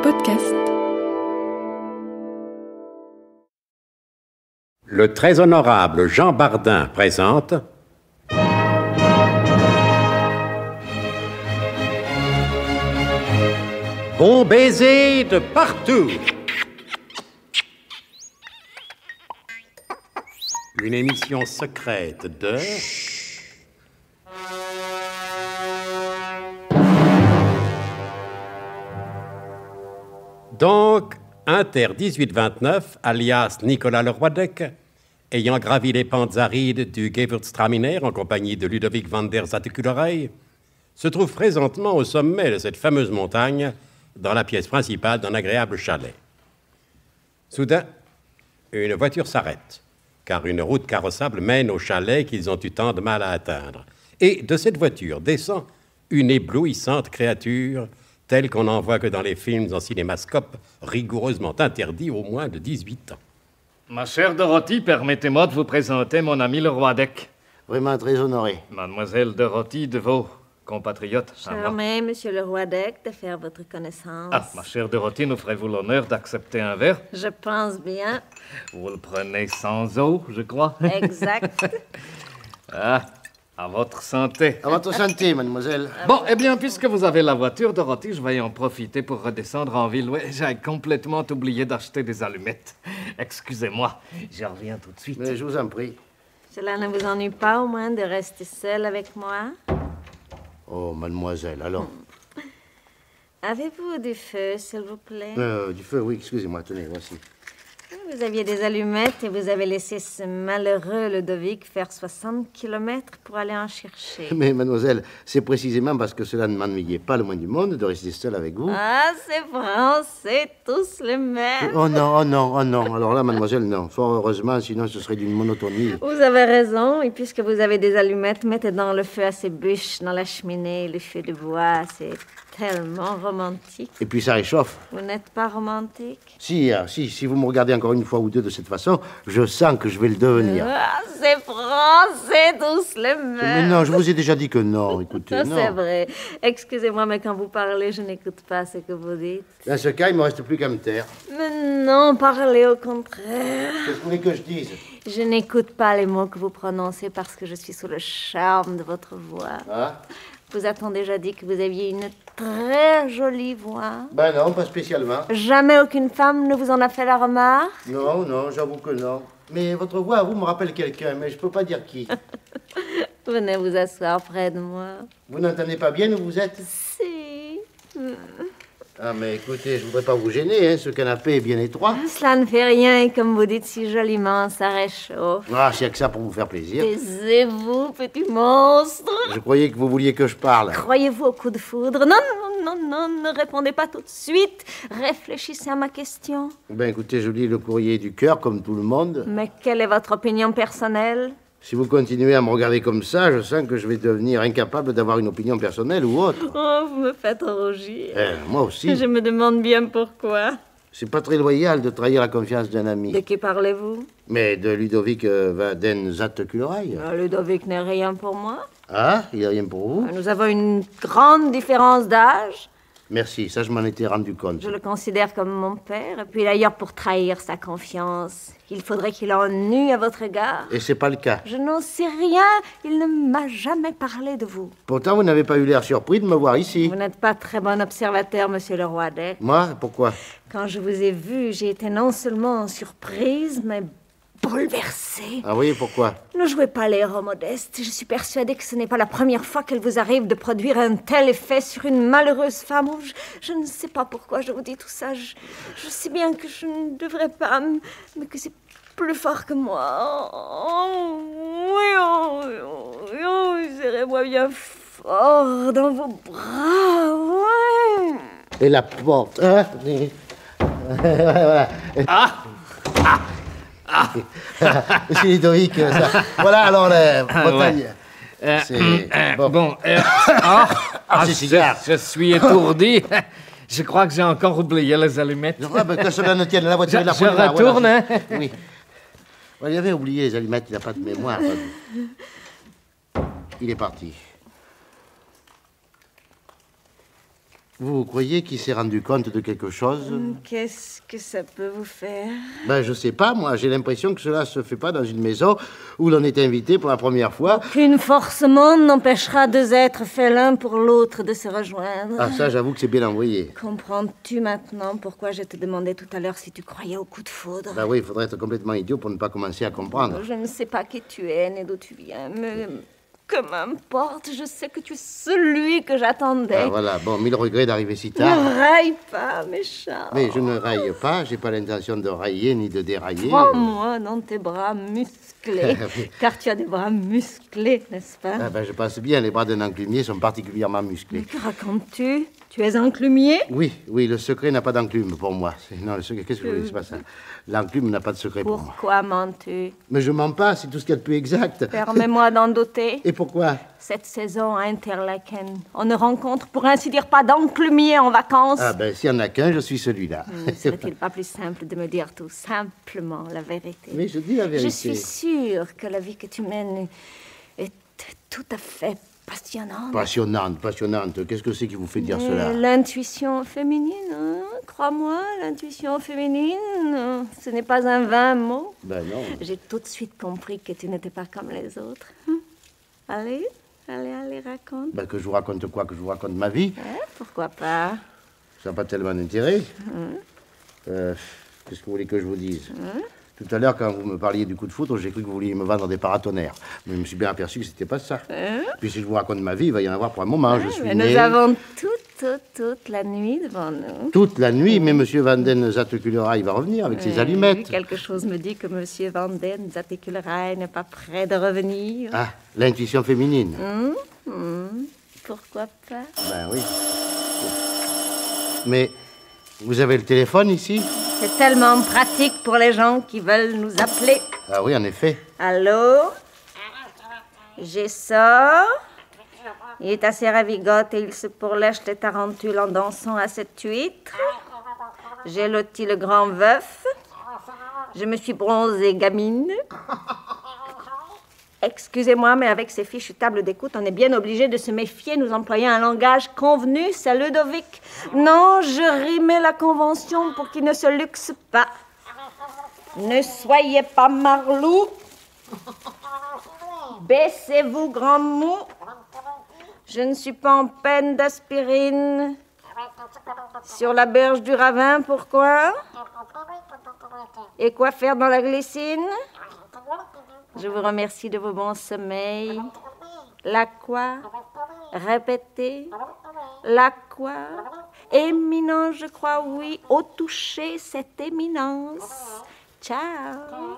Podcast. Le très honorable Jean Bardin présente Bon baiser de partout. Une émission secrète de... Donc, Inter 1829, alias Nicolas Le Roidec, ayant gravi les pentes arides du Gewürztraminer en compagnie de Ludovic van der Zatteculerey, se trouve présentement au sommet de cette fameuse montagne, dans la pièce principale d'un agréable chalet. Soudain, une voiture s'arrête, car une route carrossable mène au chalet qu'ils ont eu tant de mal à atteindre. Et de cette voiture descend une éblouissante créature, telle qu'on n'en voit que dans les films en cinémascope, rigoureusement interdits aux moins de 18 ans. Ma chère Dorothy, permettez-moi de vous présenter mon ami le Roidec. Vraiment très honoré. Mademoiselle Dorothy de vos compatriotes. Charmé, monsieur le Roidec, de faire votre connaissance. Ah, ma chère Dorothy, nous ferez-vous l'honneur d'accepter un verre? Je pense bien. Vous le prenez sans eau, je crois. Exact. Ah, à votre santé. À votre santé, mademoiselle. Bon, eh bien, puisque vous avez la voiture, Dorothy, je vais en profiter pour redescendre en ville. Ouais, j'ai complètement oublié d'acheter des allumettes. Excusez-moi, je reviens tout de suite. Mais je vous en prie. Cela ne vous ennuie pas, au moins, de rester seule avec moi? Oh, mademoiselle, alors. Avez-vous du feu, s'il vous plaît? Du feu, oui, excusez-moi, tenez, voici. Vous aviez des allumettes et vous avez laissé ce malheureux Ludovic faire 60 kilomètres pour aller en chercher. Mais mademoiselle, c'est précisément parce que cela ne m'ennuyait pas le moins du monde de rester seule avec vous. Ah, c'est français, tous les mêmes. Oh non, oh non, oh non. Alors là, mademoiselle, non. Fort heureusement, sinon ce serait d'une monotonie. Vous avez raison, et puisque vous avez des allumettes, mettez dans le feu à ces bûches dans la cheminée, le feu de bois, c'est tellement romantique. Et puis ça réchauffe. Vous n'êtes pas romantique? Si vous me regardez encore une fois ou deux de cette façon, je sens que je vais le devenir. Ah, c'est français, tous les mêmes. Mais non, je vous ai déjà dit que non, écoutez, Ça, non. c'est vrai. Excusez-moi, mais quand vous parlez, je n'écoute pas ce que vous dites. Dans ce cas, il me reste plus qu'à me taire. Mais non, parlez au contraire. Qu'est-ce que vous voulez que je dise? Je n'écoute pas les mots que vous prononcez parce que je suis sous le charme de votre voix. Ah? Vous a-t-on déjà dit que vous aviez une très jolie voix? Ben non, pas spécialement. Jamais aucune femme ne vous en a fait la remarque? Non, j'avoue que non. Mais votre voix, vous me rappelle quelqu'un, mais je peux pas dire qui. Venez vous asseoir près de moi. Vous n'entendez pas bien où vous êtes? Si. Ah, mais écoutez, je voudrais pas vous gêner, hein, ce canapé est bien étroit. Cela ne fait rien, et comme vous dites si joliment, ça réchauffe. Ah, c'est que ça pour vous faire plaisir. Taisez-vous, petit monstre. Je croyais que vous vouliez que je parle. Croyez-vous au coup de foudre? Non, ne répondez pas tout de suite. Réfléchissez à ma question. Ben écoutez, je lis le courrier du cœur, comme tout le monde. Mais quelle est votre opinion personnelle? Si vous continuez à me regarder comme ça, je sens que je vais devenir incapable d'avoir une opinion personnelle ou autre. Oh, vous me faites rougir. Moi aussi. Je me demande bien pourquoi. C'est pas très loyal de trahir la confiance d'un ami. De qui parlez-vous? Mais de Ludovic van der Zatteculerey. Ludovic n'est rien pour moi. Ah, il n'y a rien pour vous? Nous avons une grande différence d'âge. Merci, ça je m'en étais rendu compte. Je le considère comme mon père. Et puis d'ailleurs, pour trahir sa confiance, il faudrait qu'il en eût à votre égard. Et c'est pas le cas. Je n'en sais rien. Il ne m'a jamais parlé de vous. Pourtant, vous n'avez pas eu l'air surpris de me voir ici. Vous n'êtes pas très bon observateur, monsieur le Roidec. Moi? Pourquoi? Quand je vous ai vu, j'ai été non seulement surprise, mais bouleversée. Ah oui, pourquoi? Ne jouez pas l'héros modeste. Je suis persuadée que ce n'est pas la première fois qu'elle vous arrive de produire un tel effet sur une malheureuse femme. Je ne sais pas pourquoi je vous dis tout ça. Je sais bien que je ne devrais pas, mais que c'est plus fort que moi. Serrez-moi bien fort dans vos bras. Oui. Et la porte, hein? Voilà. Monsieur Ludovic, ça. Voilà alors la Bretagne. C'est bon. C'est cigares. Je suis étourdi. Je crois que j'ai encore oublié les allumettes. Que cela ne tienne, la voiture est la Je retourne, voilà. hein? Oui. Il avait oublié les allumettes, il n'a pas de mémoire. Il est parti. Vous croyez qu'il s'est rendu compte de quelque chose? Qu'est-ce que ça peut vous faire? Ben, je sais pas, moi. J'ai l'impression que cela se fait pas dans une maison où l'on est invité pour la première fois. Aucune force au monde n'empêchera deux êtres faits l'un pour l'autre de se rejoindre. Ah, ça, j'avoue que c'est bien envoyé. Comprends-tu maintenant pourquoi je te demandais tout à l'heure si tu croyais au coup de foudre? Ben oui, il faudrait être complètement idiot pour ne pas commencer à comprendre. Je ne sais pas qui tu es, ni d'où tu viens, mais que m'importe, je sais que tu es celui que j'attendais. Ah, voilà, bon, mille regrets d'arriver si Ne tard. raille pas, méchant. Mais je ne raille pas, j'ai pas l'intention de railler ni de dérailler. Prends-moi dans tes bras musclés, car tu as des bras musclés, n'est-ce pas? Ah ben, je pense bien, les bras d'un enclumier sont particulièrement Mais musclés. que racontes-tu? Tu es enclumier? Oui, le secret n'a pas d'enclume pour moi. Non, le secret, qu'est-ce que vous voulez, c'est pas ça. L'enclume n'a pas de secret pour moi. Pourquoi mens-tu? Mais je mens pas, c'est tout ce qu'il y a de plus exact. Permets-moi d'en douter. Et pourquoi? Cette saison à Interlaken, on ne rencontre pour ainsi dire pas d'enclumier en vacances. Ah ben, s'il y en a qu'un, je suis celui-là. Ne serait-il pas plus simple de me dire tout simplement la vérité? Mais je dis la vérité. Je suis sûre que la vie que tu mènes est tout à fait passionnante. Passionnante. Qu'est-ce que c'est qui vous fait dire cela? L'intuition féminine, hein? Crois-moi, l'intuition féminine, ce n'est pas un vain mot. Ben non. J'ai tout de suite compris que tu n'étais pas comme les autres. Allez, raconte. Ben que je vous raconte quoi? Que je vous raconte ma vie? Pourquoi pas? Ça n'a pas tellement d'intérêt. Qu'est-ce que vous voulez que je vous dise? Tout à l'heure, quand vous me parliez du coup de foudre, j'ai cru que vous vouliez me vendre des paratonnerres. Mais je me suis bien aperçu que c'était pas ça. Puis si je vous raconte ma vie, il va y en avoir pour un moment. Je suis Mais né... nous avons toute la nuit devant nous. Toute la nuit, mais Monsieur Van den Zattekulera, il va revenir avec ses allumettes. Quelque chose me dit que Monsieur Van den Zattekulera n'est pas près de revenir. Ah, l'intuition féminine. Pourquoi pas? Ben oui. Mais vous avez le téléphone ici? C'est tellement pratique pour les gens qui veulent nous appeler. Ah oui, en effet. Allô? J'essore. Il est assez ravigote et il se pourlèche les tarentules en dansant à cette huître. J'ai loti le grand veuf. Je me suis bronzée gamine. Excusez-moi, mais avec ces fichues tables d'écoute, on est bien obligé de se méfier. Nous employons un langage convenu, c'est Ludovic. Non, je rimais la convention pour qu'il ne se luxe pas. Ne soyez pas marlou. Baissez-vous, grand mou. Je ne suis pas en peine d'aspirine. Sur la berge du ravin, pourquoi? Et quoi faire dans la glycine? Je vous remercie de vos bons sommeils. La quoi? Répétez. La quoi? Éminence, je crois, oui. Au toucher, cette éminence. Ciao.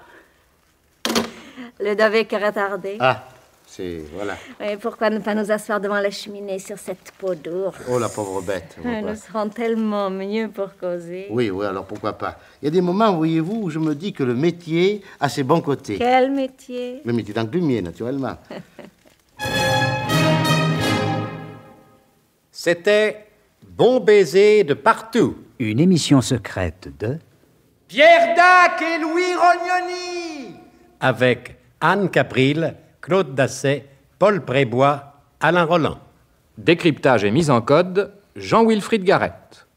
Ludovic est retardé. Ah, c'est... voilà. Et pourquoi ne pas nous asseoir devant la cheminée sur cette peau d'ours? Oh, la pauvre bête. Nous serons tellement mieux pour causer. Oui, alors pourquoi pas. Il y a des moments, voyez-vous, où je me dis que le métier a ses bons côtés. Quel métier? Le métier d'enclumier, naturellement. C'était Bon baiser de partout. Une émission secrète de Pierre Dac et Louis Rognoni. Avec Anne Capril, Claude Dasset, Paul Prébois, Alain Roland. Décryptage et mise en code, Jean-Wilfried Garrett.